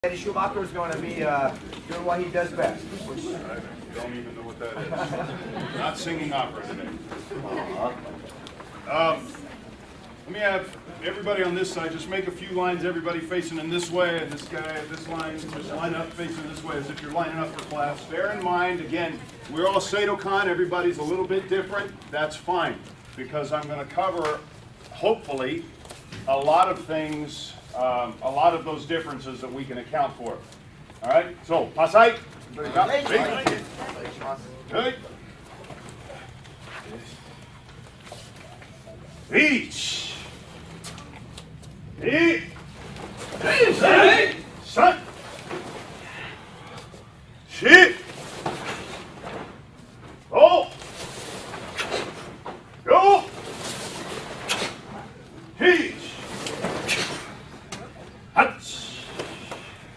Eddie Schumacher is going to be doing what he does best. I don't even know what that is. Not singing opera today. Let me have everybody on this side just make a few lines, everybody facing in this way, and this guy at this line, just line up facing this way as if you're lining up for class. Bear in mind, again, we're all Seidokan, everybody's a little bit different. That's fine, because I'm going to cover, hopefully, a lot of things, a lot of those differences that we can account for. All right, so, pasai. Good. Each. Eat. Son. Shit. Go. Go. Teach. Hutch.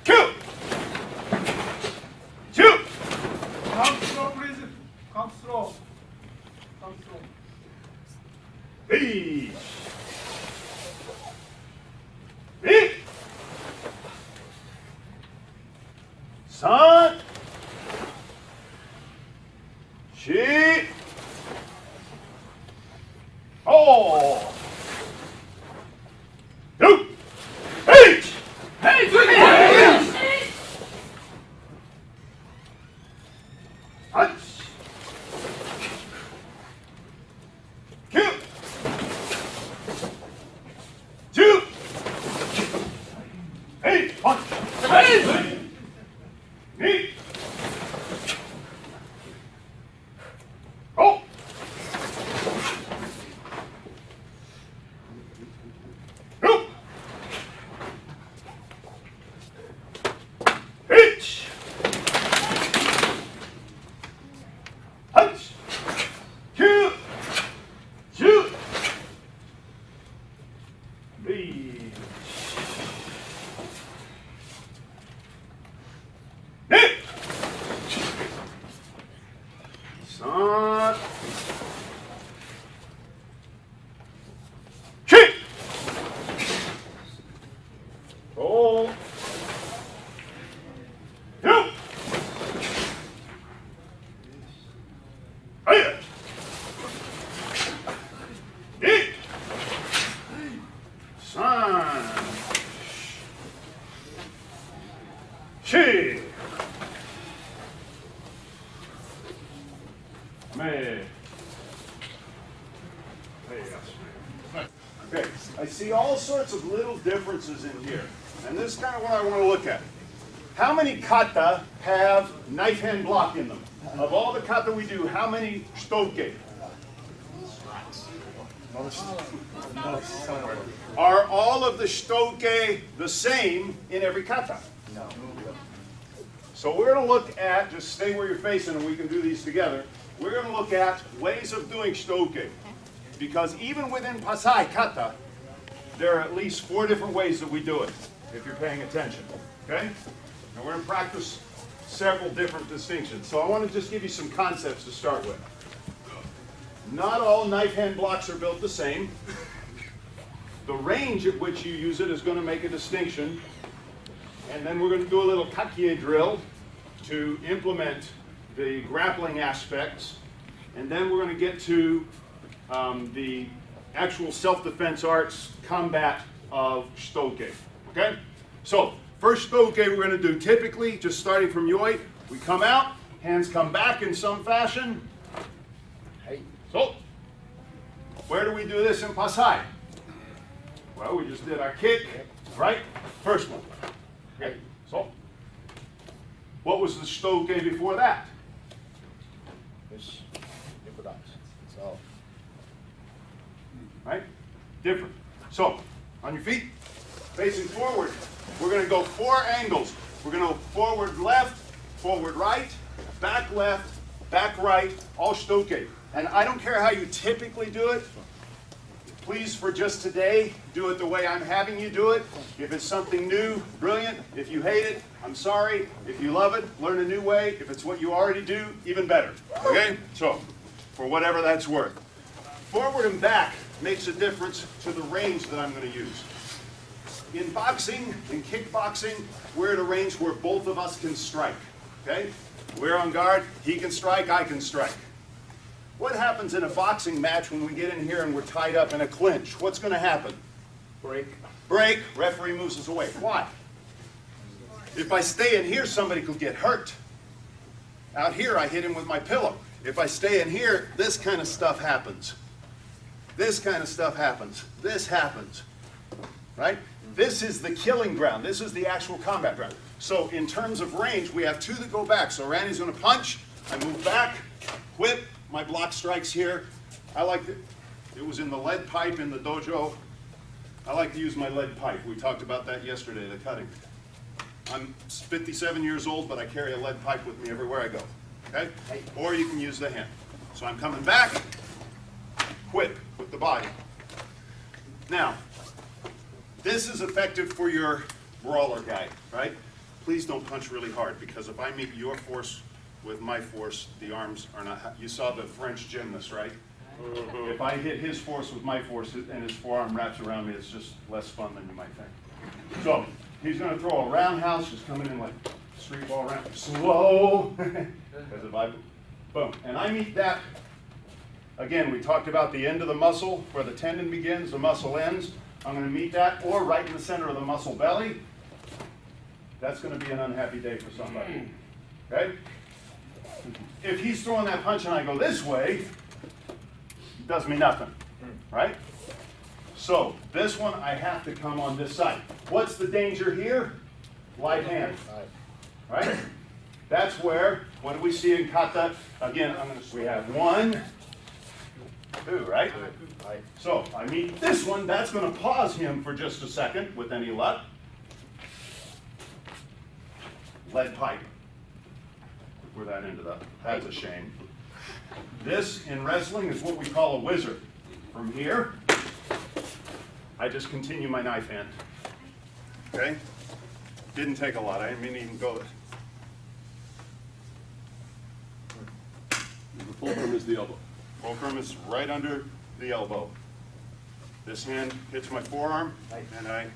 Kill. Shoot. Come slow, please. Come slow. Come slow. Each. Eat. Son. She. Oh. Do. H. Hutch. Kill. Two. Hey, punch. Knee. Go. Go. Hitch. Punch. Kill. Shoot. Lead. Hit. Son. Kick. Roll. Two. Hiya. Eat. Son. She. Me. Okay, I see all sorts of little differences in here, and this is kind of what I want to look at. How many kata have knife hand block in them? Of all the kata we do, how many shtoke? Are all of the shtoke the same in every kata? No. So we're going to look at, just stay where you're facing and we can do these together. We're going to look at ways of doing shtoke. Because even within pasai kata, there are at least 4 different ways that we do it, if you're paying attention. Okay? And we're going to practice several different distinctions. So I want to just give you some concepts to start with. Not all knife hand blocks are built the same. The range at which you use it is going to make a distinction. And then we're going to do a little kakie drill to implement the grappling aspects. And then we're going to get to the actual self-defense arts combat of shtoke. Okay? So, first shtoke we're going to do typically, just starting from yoi, we come out, hands come back in some fashion. Hey. So, where do we do this in pasai? Well, we just did our kick, right? First one. Okay. So, what was the shtoke before that? Right? Different. So, on your feet, facing forward, we're going to go 4 angles. We're going to go forward left, forward right, back right, all shtoke. And I don't care how you typically do it. Please, for just today, do it the way I'm having you do it. If it's something new, brilliant. If you hate it, I'm sorry. If you love it, learn a new way. If it's what you already do, even better. Okay? So, for whatever that's worth. Forward and back makes a difference to the range that I'm going to use. in boxing, in kickboxing, we're at a range where both of us can strike, okay? We're on guard, he can strike, I can strike. What happens in a boxing match when we get in here and we're tied up in a clinch? What's going to happen? Break. Break, referee moves us away. Why? If I stay in here, somebody could get hurt. Out here, I hit him with my pillow. If I stay in here, this kind of stuff happens. This kind of stuff happens. This happens, right? This is the killing ground. This is the actual combat ground. So in terms of range, we have two that go back. So Randy's going to punch. I move back, whip. My block strikes here. It was in the lead pipe in the dojo. I like to use my lead pipe. We talked about that yesterday, the cutting. I'm 57 years old, but I carry a lead pipe with me everywhere I go, okay? Or you can use the hand. So I'm coming back, whip with the body. Now, this is effective for your brawler guy, right? Please don't punch really hard, because if I meet your force with my force, the arms are not, you saw the French gymnast, right? If I hit his force with my force and his forearm wraps around me, it's just less fun than you might think. So, he's going to throw a roundhouse, just coming in like street ball round, slow, because if I, boom, and I meet that, again, we talked about the end of the muscle, where the tendon begins, the muscle ends. I'm going to meet that, or right in the center of the muscle belly. That's going to be an unhappy day for somebody, okay? If he's throwing that punch and I go this way, it does me nothing, right? So, this one, I have to come on this side. What's the danger here? Light hand, right? That's where, what do we see in kata? Again, we have 1, 2, right? So, I meet this one, that's going to pause him for just a second, with any luck. Lead pipe. Where that ended up. That's a shame. This, in wrestling, is what we call a wizard. From here, I just continue my knife hand. Okay? Didn't take a lot. I didn't mean to even go. The fulcrum is the elbow. Fulcrum is right under the elbow. This hand hits my forearm, and I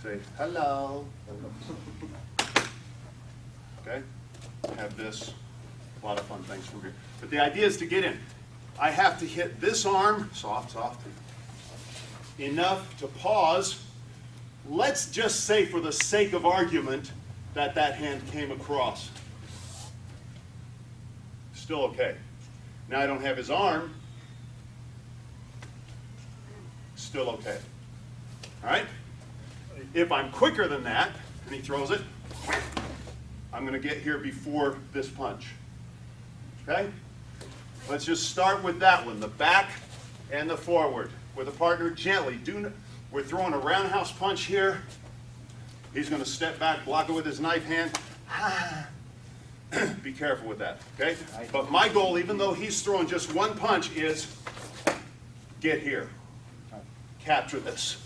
say, hello. Okay? Have this. A lot of fun things from here. But the idea is to get in. I have to hit this arm, soft, enough to pause. Let's just say, for the sake of argument, that that hand came across. Still okay. Now I don't have his arm. Still okay. All right? If I'm quicker than that, and he throws it, I'm going to get here before this punch. Okay? Let's just start with that one, the back and the forward. With a partner, gently. We're throwing a roundhouse punch here. He's going to step back, block it with his knife hand. Be careful with that, okay? But my goal, even though he's throwing just one punch, is get here. Capture this.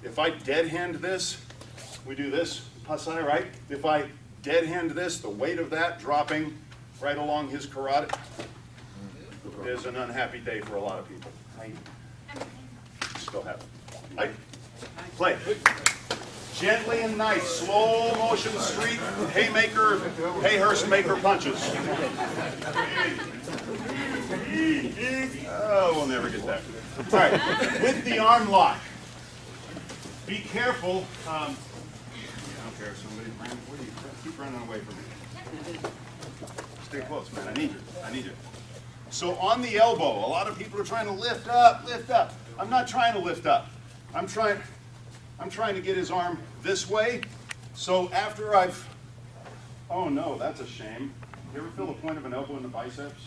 If I dead hand this, we do this, pasai, right? If I dead hand this, the weight of that dropping right along his carotid is an unhappy day for a lot of people. Still have it. Right? Play. Gently and nice, slow motion street, haymaker, hayhurst maker punches. Oh, we'll never get that. All right, with the arm lock, be careful. I don't care if somebody ran. What do you keep running away from me? Stay close, man. I need you. So on the elbow, a lot of people are trying to lift up, lift up. I'm not trying to lift up. I'm trying to get his arm this way. So after I've, oh no, that's a shame. You ever feel the point of an elbow in the biceps?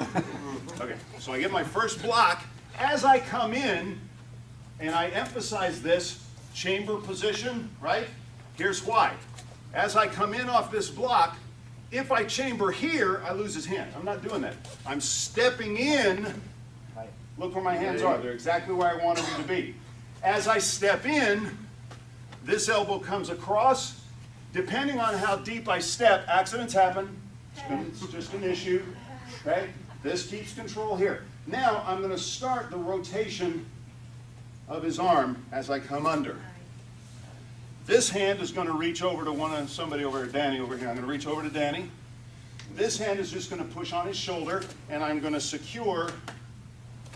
Okay, so I get my first block. As I come in, and I emphasize this chamber position, right? Here's why. As I come in off this block, if I chamber here, I lose his hand. I'm not doing that. I'm stepping in. Look where my hands are. They're exactly where I wanted them to be. As I step in, this elbow comes across. Depending on how deep I step, accidents happen. It's just an issue. Okay? This keeps control here. Now I'm going to start the rotation of his arm as I come under. This hand is going to reach over to somebody over here, Danny over here. I'm going to reach over to Danny. This hand is just going to push on his shoulder, and I'm going to secure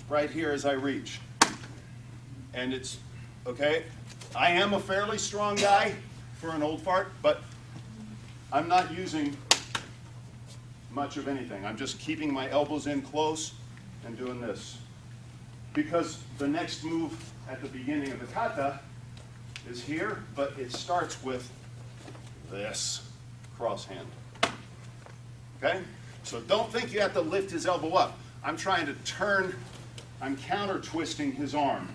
right here as I reach. And it's, okay, I am a fairly strong guy for an old fart, but I'm not using much of anything. I'm just keeping my elbows in close and doing this. Because the next move at the beginning of the kata is here, but it starts with this cross hand. Okay? So don't think you have to lift his elbow up. I'm trying to turn, I'm counter twisting his arm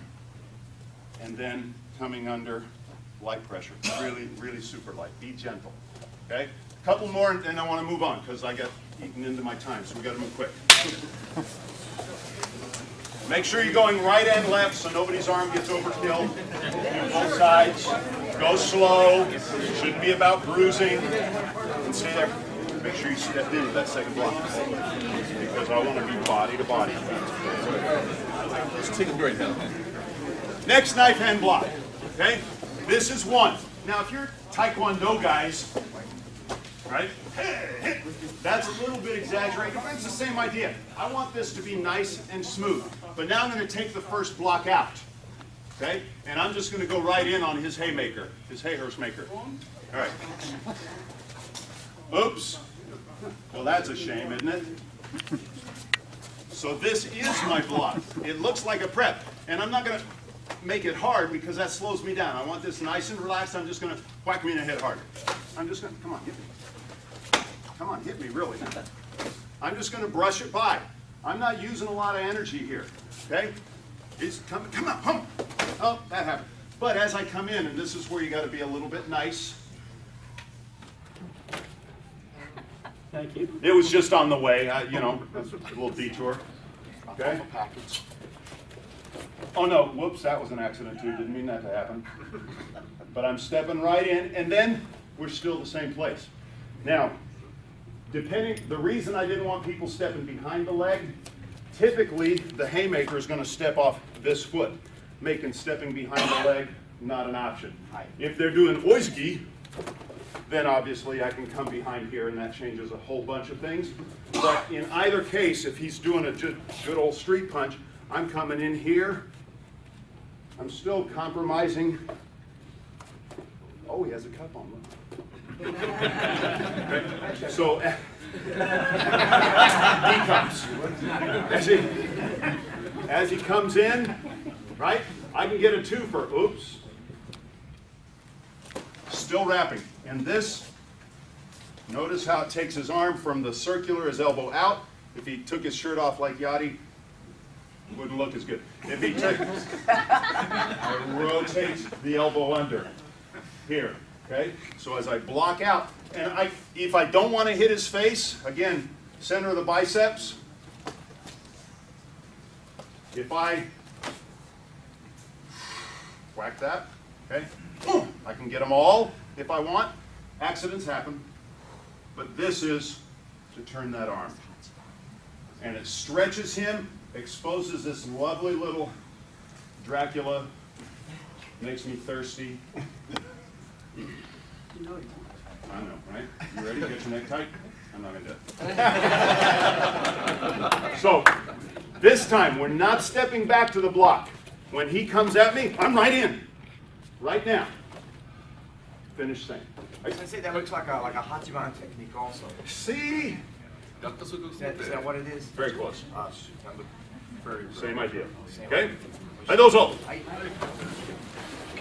and then coming under light pressure. Really, really super light. Be gentle. Okay? A couple more and then I want to move on because I got eaten into my time, so we got to move quick. Make sure you're going right and left so nobody's arm gets overkilled. Both sides. Go slow. Shouldn't be about bruising. And stay there. Make sure you step into that second block. Because I want to be body to body. Let's take a break now. Next knife hand block. Okay? This is one. Now if you're Taekwondo guys, right? That's a little bit exaggerated, but it's the same idea. I want this to be nice and smooth. But now I'm going to take the first block out. Okay? And I'm just going to go right in on his haymaker, his hayhorse maker. All right. Oops. Well, that's a shame, isn't it? So this is my block. It looks like a prep. And I'm not going to make it hard because that slows me down. I want this nice and relaxed. I'm just going to whack me in the head hard. I'm just going to, come on, hit me. Come on, hit me, really. I'm just going to brush it by. I'm not using a lot of energy here, okay? It's come on, home. Oh, that happened. But as I come in, and this is where you got to be a little bit nice. Thank you. It was just on the way, you know, that's a little detour, okay? Oh no, whoops, that was an accident too. Didn't mean that to happen. But I'm stepping right in, and then we're still the same place. Now, the reason I didn't want people stepping behind the leg, typically the haymaker is going to step off this foot, making stepping behind the leg not an option. If they're doing oisugi, then obviously I can come behind here and that changes a whole bunch of things. But in either case, if he's doing a good old street punch, I'm coming in here. I'm still compromising. Oh, he has a cup on. Look. Okay. So he comes. As he comes in, right? I can get a twofer. Oops. Still wrapping. And this, notice how it takes his arm from the circular, his elbow out. If he took his shirt off like Yachty, wouldn't look as good. If he took, I rotate the elbow under here. Okay, so as I block out, and if I don't want to hit his face, again, center of the biceps. If I whack that, okay, I can get them all if I want. Accidents happen, but this is to turn that arm. And it stretches him, exposes this lovely little Dracula, makes me thirsty. I know, right? You ready? Get your neck tight? I'm not going to do it. So, this time, we're not stepping back to the block. When he comes at me, I'm right in. Right now. Finish thing. Sensei, that looks like a Hachiman technique also. See? Is that what it is? Very close. Very Same idea. Okay? And those all.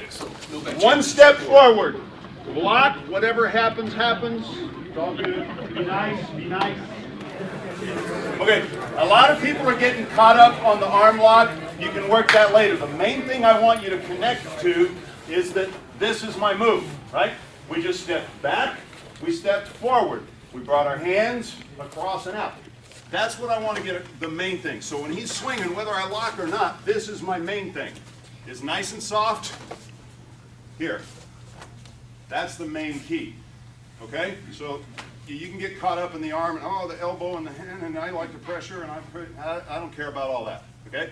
So, no back One step forward. Block. Whatever happens, happens. It's all good. Be nice. Be nice. Okay. A lot of people are getting caught up on the arm lock. You can work that later. The main thing I want you to connect to is that this is my move, right? We just stepped back. We stepped forward. We brought our hands across and out. That's what I want to get the main thing. So when he's swinging, whether I lock or not, this is my main thing. It's nice and soft. Here. That's the main key. Okay? So you can get caught up in the arm and, oh, the elbow and the hand, and I like the pressure, and I don't care about all that. Okay?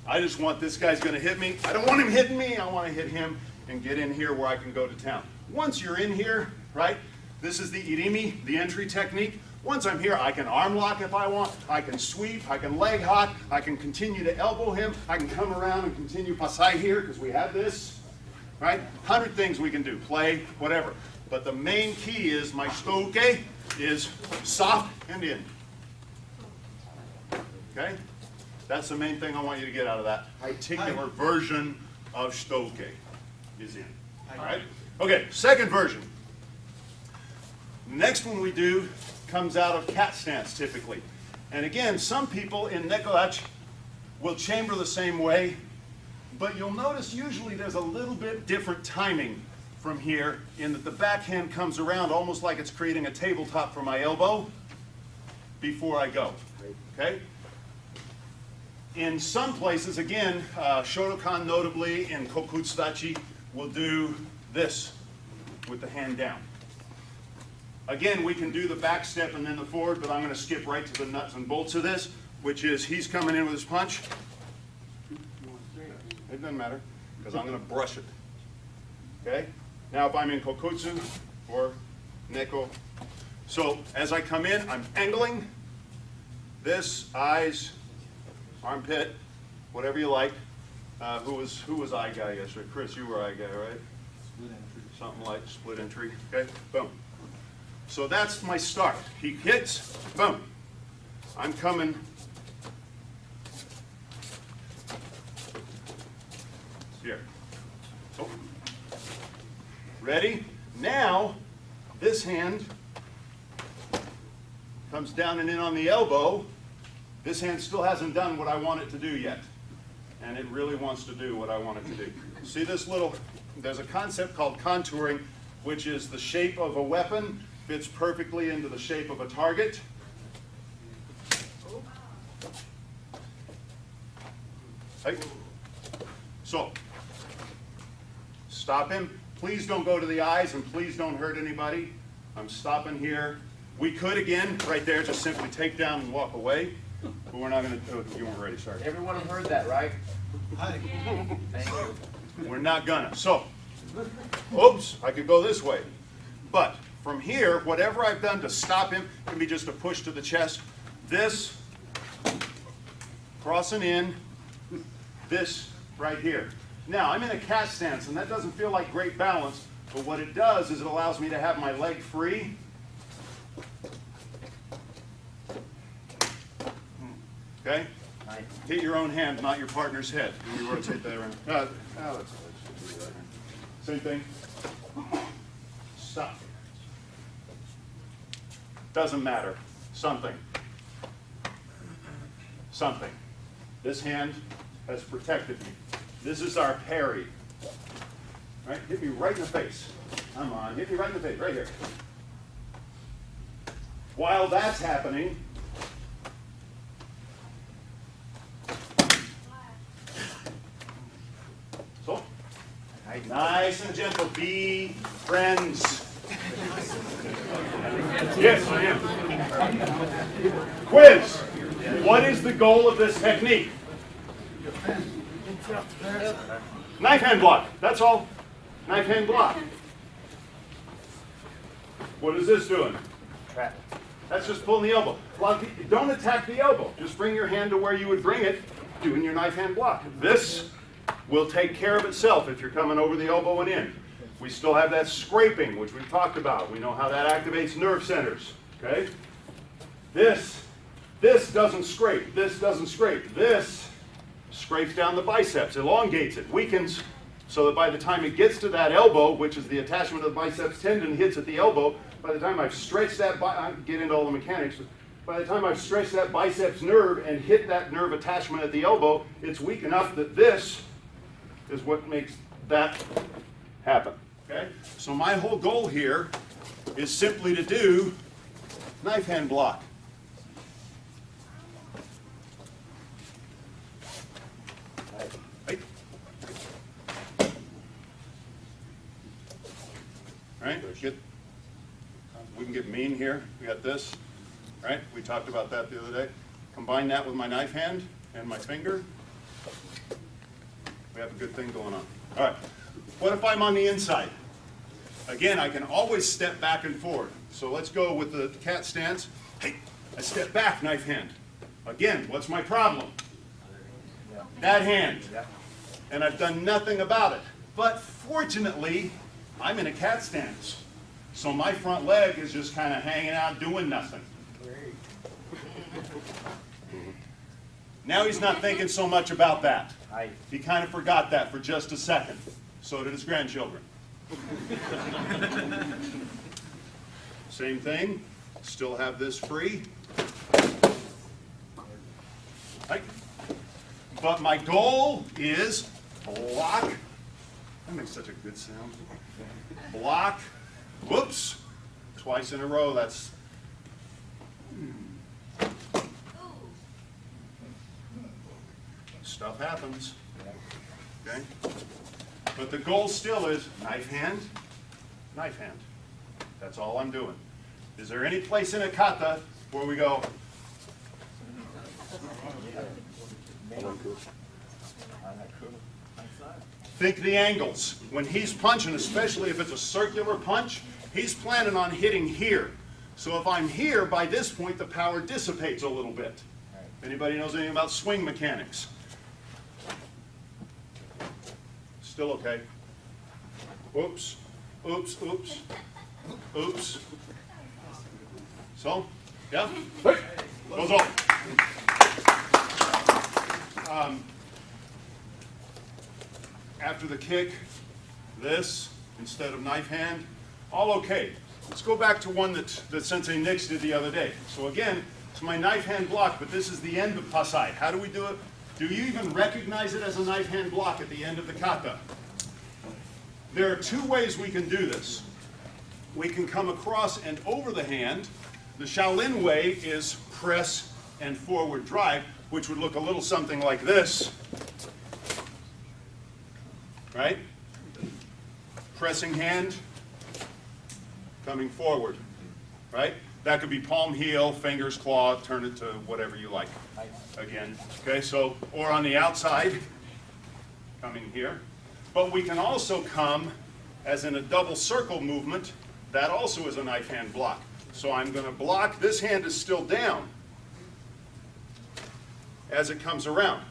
I just want this guy's going to hit me. I don't want him hitting me. I want to hit him and get in here where I can go to town. Once you're in here, right, this is the irimi, the entry technique. Once I'm here, I can arm lock if I want. I can sweep. I can leg hot. I can continue to elbow him. I can come around and continue pasai here because we have this, right? 100 things we can do, play, whatever. But the main key is my shitoke is soft and in. Okay? That's the main thing I want you to get out of that particular version of shitoke is in. All right? Okay, second version. Next one we do comes out of cat stance typically. And again, some people in nekodachi will chamber the same way, but you'll notice usually there's a little bit different timing from here in that the backhand comes around almost like it's creating a tabletop for my elbow before I go. Okay? In some places, again, Shutokan notably in kokutsudachi will do this with the hand down. Again, we can do the back step and then the forward, but I'm going to skip right to the nuts and bolts of this, which is he's coming in with his punch. It doesn't matter, because I'm going to brush it. Okay? Now if I'm in kokutsu or neko, so as I come in, I'm angling this, eyes, armpit, whatever you like. Who was eye guy yesterday? Chris, you were eye guy, right? Split entry. Something like split entry. Okay, boom. So that's my start. He hits, boom. I'm coming. Here. Oh. Ready? Now, this hand comes down and in on the elbow. This hand still hasn't done what I want it to do yet. And it really wants to do what I want it to do. See this little, there's a concept called contouring, which is the shape of a weapon fits perfectly into the shape of a target. Right. So, stop him. Please don't go to the eyes and please don't hurt anybody. I'm stopping here. We could, again, right there, just simply take down and walk away. But we're not going to do it. You weren't ready, sorry. Everyone have heard that, right? Hi. Thank you. We're not gonna. So, oops, I could go this way. But from here, whatever I've done to stop him can be just a push to the chest. This, crossing in, this right here. Now, I'm in a cat stance, and that doesn't feel like great balance, but what it does is it allows me to have my leg free. Okay? Hit your own hand, not your partner's head. When you rotate that around. Same thing. Stop. Doesn't matter. Something. Something. This hand has protected me. This is our parry. Right? Hit me right in the face. Come on, hit me right in the face, right here. While that's happening, so, nice and gentle, be friends. Yes, I am. Quiz. What is the goal of this technique? Knife hand block. That's all. Knife hand block. What is this doing? Trap. That's just pulling the elbow. Don't attack the elbow. Just bring your hand to where you would bring it, doing your knife hand block. This will take care of itself if you're coming over the elbow and in. We still have that scraping, which we've talked about. We know how that activates nerve centers. Okay? This doesn't scrape. This doesn't scrape. This scrapes down the biceps, elongates it, weakens, so that by the time it gets to that elbow, which is the attachment of the biceps tendon hits at the elbow, by the time I've stretched that, I get into all the mechanics, by the time I've stretched that biceps nerve and hit that nerve attachment at the elbow, it's weak enough that this is what makes that happen. Okay? So my whole goal here is simply to do knife hand block. Right? We can get mean here. We got this. Right? We talked about that the other day. Combine that with my knife hand and my finger. We have a good thing going on. All right. What if I'm on the inside? Again, I can always step back and forward. So let's go with the cat stance. Hey, I step back, knife hand. Again, what's my problem? That hand. And I've done nothing about it. But fortunately, I'm in a cat stance. So my front leg is just kind of hanging out doing nothing. Now he's not thinking so much about that. He kind of forgot that for just a second. So did his grandchildren. Same thing. Still have this free. Right. But my goal is block. That makes such a good sound. Block. Whoops. Twice in a row. That's. Stuff happens. Okay? But the goal still is knife hand, knife hand. That's all I'm doing. Is there any place in a kata where we go, think the angles. When he's punching, especially if it's a circular punch, he's planning on hitting here. So if I'm here, by this point, the power dissipates a little bit. Anybody knows anything about swing mechanics? Still okay. Oops, oops, oops, oops. So, yeah, goes off. After the kick, this instead of knife hand, all okay. Let's go back to one that Sensei Nix did the other day. So again, it's my knife hand block, but this is the end of Pasai. How do we do it? Do you even recognize it as a knife hand block at the end of the kata? There are two ways we can do this. We can come across and over the hand. The Shaolin way is press and forward drive, which would look a little something like this. Right? Pressing hand, coming forward. Right? That could be palm heel, fingers, claw, turn it to whatever you like. Again, okay, so, or on the outside, coming here. But we can also come as in a double circle movement. That also is a knife hand block. So I'm going to block, this hand is still down as it comes around.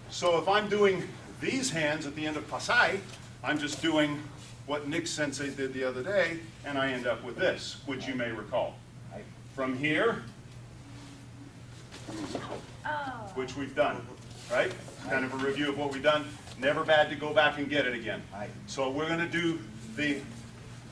So if I'm doing these hands at the end of Pasai, I'm just doing what Nick Sensei did the other day, and I end up with this, which you may recall. From here, which we've done, right? Kind of a review of what we've done. Never bad to go back and get it again. So we're going to do the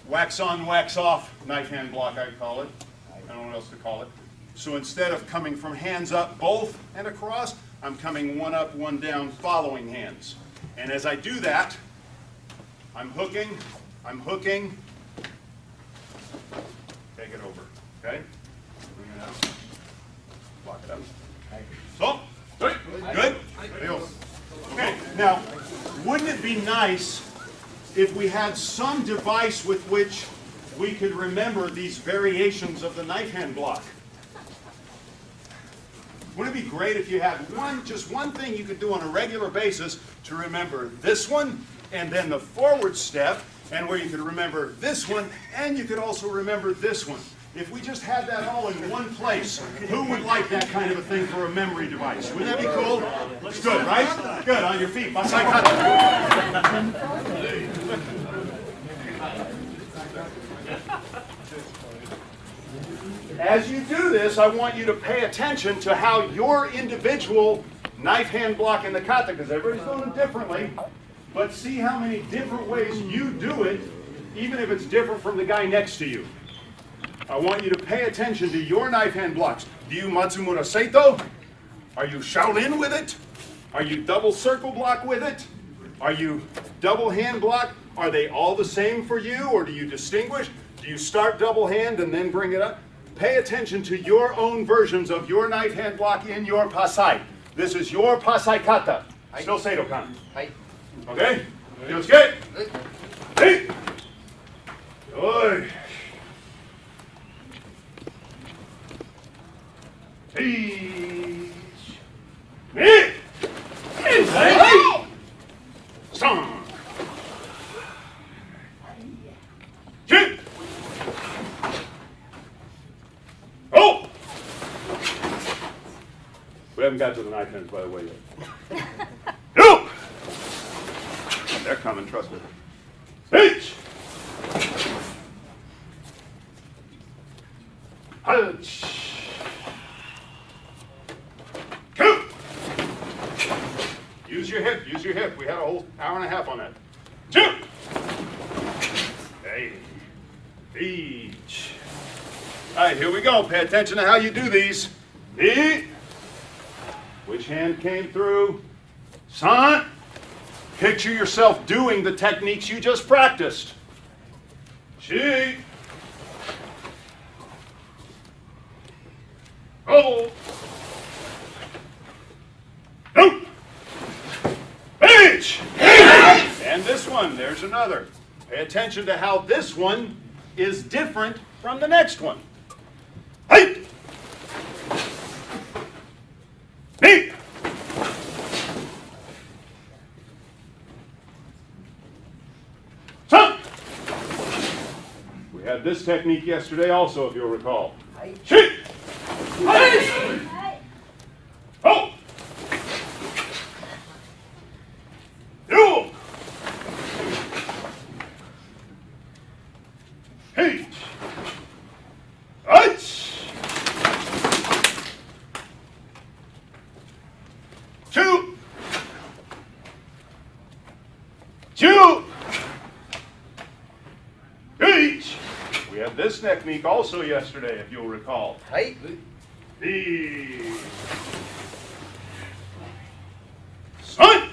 wax on, wax off knife hand block, I call it. I don't know what else to call it. So instead of coming from hands up both and across, I'm coming one up, one down, following hands. And as I do that, I'm hooking, take it over, okay? Bring it out, block it up. So, good? Okay, now, wouldn't it be nice if we had some device with which we could remember these variations of the knife hand block? Wouldn't it be great if you had just one thing you could do on a regular basis to remember this one, and then the forward step, and where you could remember this one, and you could also remember this one. If we just had that all in one place, who would like that kind of a thing for a memory device? Wouldn't that be cool? It's good, right? Good, on your feet. Basai kata. As you do this, I want you to pay attention to how your individual knife hand block in the kata, because everybody's doing it differently, but see how many different ways you do it, even if it's different from the guy next to you. I want you to pay attention to your knife hand blocks. Do you Matsumura Seito? Are you Shaolin with it? Are you double circle block with it? Are you double hand block? Are they all the same for you, or do you distinguish? Do you start double hand and then bring it up? Pay attention to your own versions of your knife hand block in your Pasai. This is your Pasai kata. Still Seidokan. Okay? Feels good? Hey! Oi! We haven't got to the knife hands, by the way, yet. No! They're coming, trust me. H! Punch! Two! Use your hip, use your hip. We had a whole hour and a half on that. Two! Hey. Each. All right, here we go. Pay attention to how you do these. E. Which hand came through? San. Picture yourself doing the techniques you just practiced. Chi. Oh. No. H. And this one, there's another. Pay attention to how this one is different from the next one. Height. Beep. Son. We had this technique yesterday also, if you'll recall. Shoot. Oh. You. Hey. Right. Two. Two. Each. We had this technique also yesterday, if you'll recall. Height. The Sun.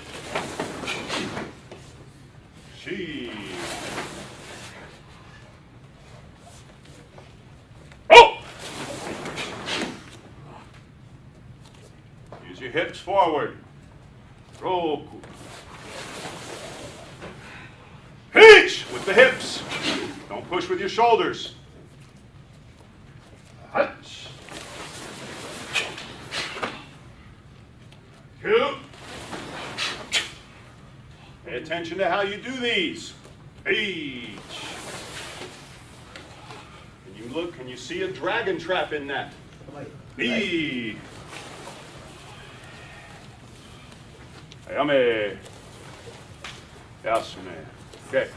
She. Oh. Use your hips forward. Roll. Pitch with the hips. Don't push with your shoulders. Hutch. Two. Pay attention to how you do these. Each. Can you look? Can you see a dragon trap in that? B. Ayame. Yasume. Okay.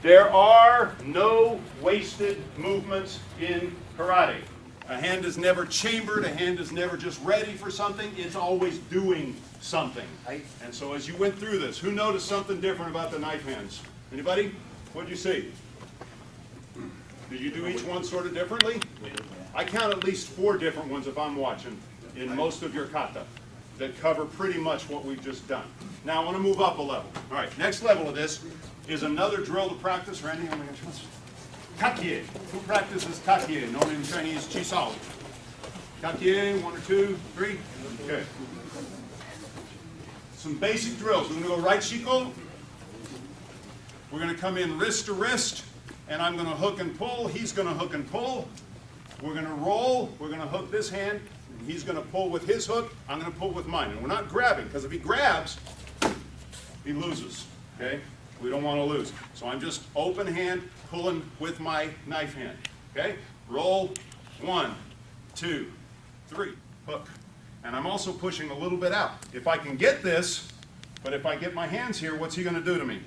There are no wasted movements in karate. A hand is never chambered, a hand is never just ready for something, it's always doing something. And so as you went through this, who noticed something different about the knife hands? Anybody? What did you see? Did you do each one sort of differently? I count at least 4 different ones if I'm watching in most of your kata that cover pretty much what we've just done. Now I want to move up a level. All right, next level of this is another drill to practice. Randy, oh my gosh, what's Kakie. Who practices kakie? Known in Chinese, chisao. Kakie, 1 or 2, 3. Okay. Some basic drills. We're going to go right shiko. We're going to come in wrist to wrist, and I'm going to hook and pull. He's going to hook and pull. We're going to roll. We're going to hook this hand. He's going to pull with his hook. I'm going to pull with mine. And we're not grabbing, because if he grabs, he loses. Okay? We don't want to lose. So I'm just open hand pulling with my knife hand. Okay? Roll. 1, 2, 3. Hook. And I'm also pushing a little bit out. If I can get this, but if I get my hands here, what's he going to do to me?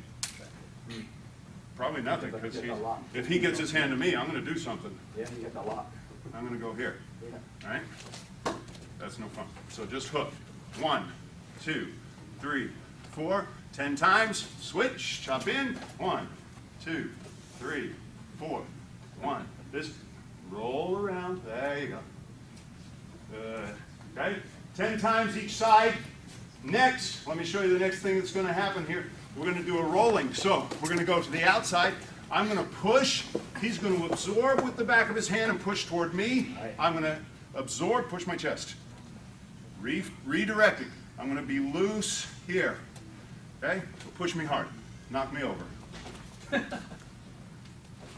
Probably nothing, because if he gets his hand to me, I'm going to do something. Yeah, you get the lock. I'm going to go here. All right? That's no fun. So just hook. 1, 2, 3, 4. 10 times. Switch. Chop in. 1, 2, 3, 4. 1. This. Roll around. There you go. Okay? 10 times each side. Next, let me show you the next thing that's going to happen here. We're going to do a rolling. So we're going to go to the outside. I'm going to push. He's going to absorb with the back of his hand and push toward me. I'm going to absorb, push my chest. Redirecting. I'm going to be loose here. Okay? So push me hard. Knock me over.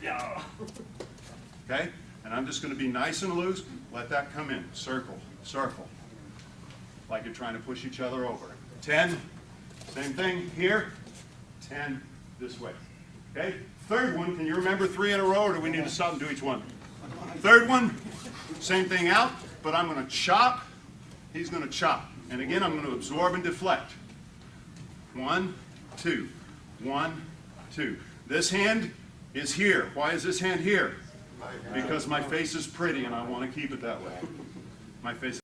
Yeah. Okay? And I'm just going to be nice and loose. Let that come in. Circle. Circle. Like you're trying to push each other over. 10. Same thing here. 10 this way. Okay? Third one, can you remember 3 in a row, or do we need to stop and do each one? Third one, same thing out, but I'm going to chop he's going to chop. And again, I'm going to absorb and deflect. 1, 2, 1, 2. This hand is here. Why is this hand here? Because my face is pretty and I want to keep it that way. My face